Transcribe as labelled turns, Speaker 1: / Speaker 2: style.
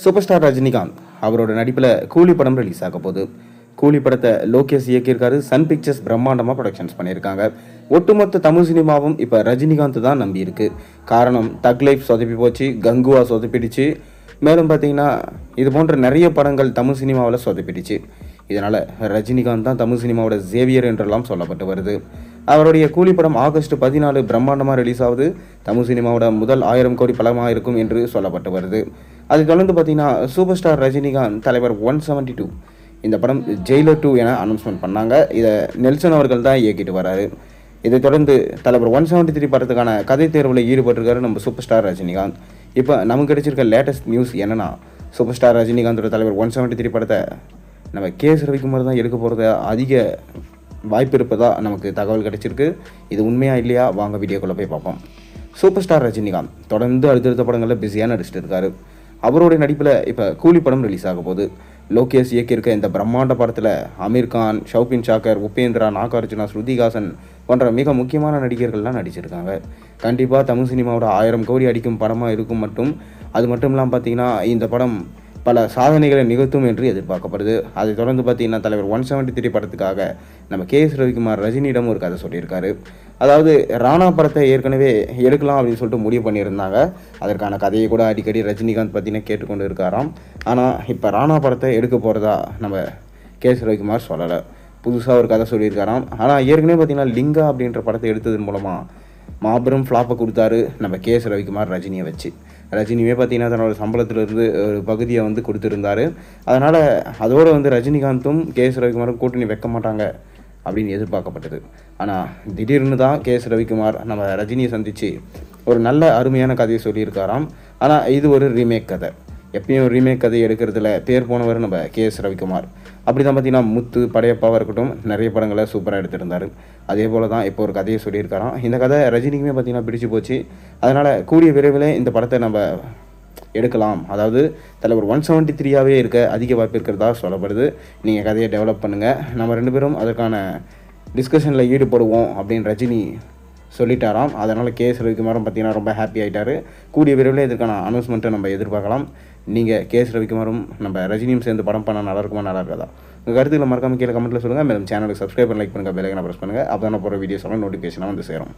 Speaker 1: Super star Rajinikanth அவரோட நடிப்பில் கூலி படம் ரிலீஸ் ஆக போகுது. கூலி படத்தை லோகேஷ் இயக்கியிருக்காரு. சன் பிக்சர்ஸ் பிரம்மாண்டமாக ப்ரொடக்ஷன்ஸ் பண்ணியிருக்காங்க. ஒட்டுமொத்த தமிழ் சினிமாவும் இப்போ ரஜினிகாந்த் தான் நம்பி இருக்கு. காரணம், தக் லைஃப் சொதப்பி போச்சு, கங்குவா சொதப்பிடுச்சு, மேலும் பார்த்தீங்கன்னா இது போன்ற நிறைய படங்கள் தமிழ் சினிமாவில் சொதப்பிடுச்சு. இதனால் ரஜினிகாந்த் தான் தமிழ் சினிமாவோட ஜேவியர் என்றெல்லாம் சொல்லப்பட்டு வருது. அவருடைய கூலி படம் ஆகஸ்ட் 14 பிரம்மாண்டமாக ரிலீஸ் ஆகுது. தமிழ் சினிமாவோட முதல் 1000 கோடி படமாக இருக்கும் என்று சொல்லப்பட்டு வருது. அதை தொடர்ந்து பார்த்தீங்கன்னா சூப்பர் ஸ்டார் ரஜினிகாந்த் தலைவர் 172 இந்த படம் ஜெயிலர் 2 என அனௌன்ஸ்மெண்ட் பண்ணாங்க. இதை நெல்சன் அவர்கள் தான் இயக்கிட்டு வராரு. இதை தொடர்ந்து தலைவர் 173 படத்துக்கான கதை தேர்வில் ஈடுபட்டிருக்காரு நம்ம சூப்பர் ஸ்டார் ரஜினிகாந்த். இப்போ நமக்கு கிடைச்சிருக்க லேட்டஸ்ட் நியூஸ் என்னன்னா, சூப்பர் ஸ்டார் ரஜினிகாந்தோட தலைவர் 173 படத்தை நம்ம கேஎஸ் ரவிக்குமார் தான் எடுக்க போகிறத அதிக வாய்ப்பு இருப்பதாக நமக்கு தகவல் கிடைச்சிருக்கு. இது உண்மையாக இல்லையா, வாங்க வீடியோக்குள்ளே போய் பார்ப்போம். சூப்பர் ஸ்டார் ரஜினிகாந்த் தொடர்ந்து அடுத்தடுத்த படங்களில் பிஸியாக நடிச்சிட்டு இருக்காரு. அவருடைய நடிப்பில் இப்போ கூலி படம் ரிலீஸ் ஆக போகுது. லோகேஷ் இயக்கியிருக்க இந்த பிரம்மாண்ட படத்தில் அமீர் கான், ஷவுபின் சாக்கர், உபேந்திரா, நாகார்ஜுனா, ஸ்ருதிஹாசன் போன்ற மிக முக்கியமான நடிகர்கள்லாம் நடிச்சிருக்காங்க. கண்டிப்பாக தமிழ் சினிமாவோட 1000 கோடி அடிக்கும் படமாக இருக்கும். அது மட்டும் இல்லாமல் பார்த்தீங்கன்னா இந்த படம் பல சாதனைகளை நிகழ்த்தும் என்று எதிர்பார்க்கப்படுது. அதை தொடர்ந்து பார்த்தீங்கன்னா தலைவர் 173 படத்துக்காக நம்ம கேஎஸ் ரவிக்குமார் ரஜினியிடம் ஒரு கதை சொல்லியிருக்காரு. அதாவது ராணா படத்தை ஏற்கனவே எடுக்கலாம் அப்படின்னு சொல்லிட்டு முடிவு பண்ணியிருந்தாங்க. அதற்கான கதையை கூட அடிக்கடி ரஜினிகாந்த் பார்த்தீங்கன்னா கேட்டுக்கொண்டு இருக்காராம். ஆனால் இப்போ ராணா படத்தை எடுக்க போகிறதா நம்ம கேஎஸ் ரவிக்குமார் சொல்லலை. புதுசாக ஒரு கதை சொல்லியிருக்காராம். ஆனால் ஏற்கனவே பார்த்தீங்கன்னா லிங்கா அப்படின்ற படத்தை எடுத்ததன் மூலமாக மாபெரும் ஃப்ளாப்பை கொடுத்தாரு நம்ம கேஎஸ் ரவிக்குமார் ரஜினியை வச்சு. ரஜினியே பார்த்தீங்கன்னா தன்னோட சம்பளத்திலிருந்து ஒரு பகுதியை கொடுத்துருந்தாரு. அதனால் அதோடு ரஜினிகாந்தும் கேஎஸ் ரவிக்குமாரும் கூட்டணி வைக்க மாட்டாங்க அப்படின்னு எதிர்பார்க்கப்பட்டது. ஆனால் திடீர்னு தான் கேஎஸ் ரவிக்குமார் நம்ம ரஜினியை சந்தித்து ஒரு நல்ல அருமையான கதையை சொல்லியிருக்காராம். ஆனால் இது ஒரு ரீமேக் கதை. எப்பயும் ரீமேக் கதை எடுக்கிறதுல பேர் போனவர் நம்ம கேஎஸ் ரவிக்குமார். அப்படி தான் பார்த்தீங்கன்னா முத்து, படையப்பாவாக இருக்கட்டும், நிறைய படங்களை சூப்பராக எடுத்திருந்தார். அதே போல் தான் இப்போ ஒரு கதையை சொல்லியிருக்காராம். இந்த கதை ரஜினிக்குமே பார்த்தீங்கன்னா பிடிச்சி போச்சு. அதனால் கூடிய விரைவில் இந்த படத்தை நம்ம எடுக்கலாம். அதாவது தலைவர் 173 இருக்க அதிக வாய்ப்பு இருக்கிறதா சொல்லப்படுது. நீங்கள் கதையை டெவலப் பண்ணுங்கள், நம்ம 2 பேரும் அதற்கான டிஸ்கஷனில் ஈடுபடுவோம் அப்படின்னு ரஜினி சொல்லிட்டாராம். அதனால் கேஎஸ் ரவிக்குமாரும் பார்த்தீங்கன்னா ரொம்ப ஹாப்பி ஆகிட்டார். கூடிய விரைவில் இதற்கான அனௌன்ஸ்மெண்ட்டை நம்ம எதிர்பார்க்கலாம். நீங்கள் கேஎஸ் ரவிக்குமாரும் நம்ம ரஜினியும் சேர்ந்து படம் பண்ணால் நல்லா இருக்குமா, நல்லா இருக்காதா? உங்கள் கருத்துக்களை மறக்காம கீழே கமெண்ட்டில் சொல்லுங்கள். மேலும் சேனலுக்கு சப்ஸ்கிரைப் பண்ணி லைக் பண்ணுங்கள், பெல் ஐகானை ப்ரெஸ் பண்ணுங்கள். அப்போ தான் போகிற வீடியோஸ் எல்லாம் நோட்டிஃபிகேஷனாக சேரும்.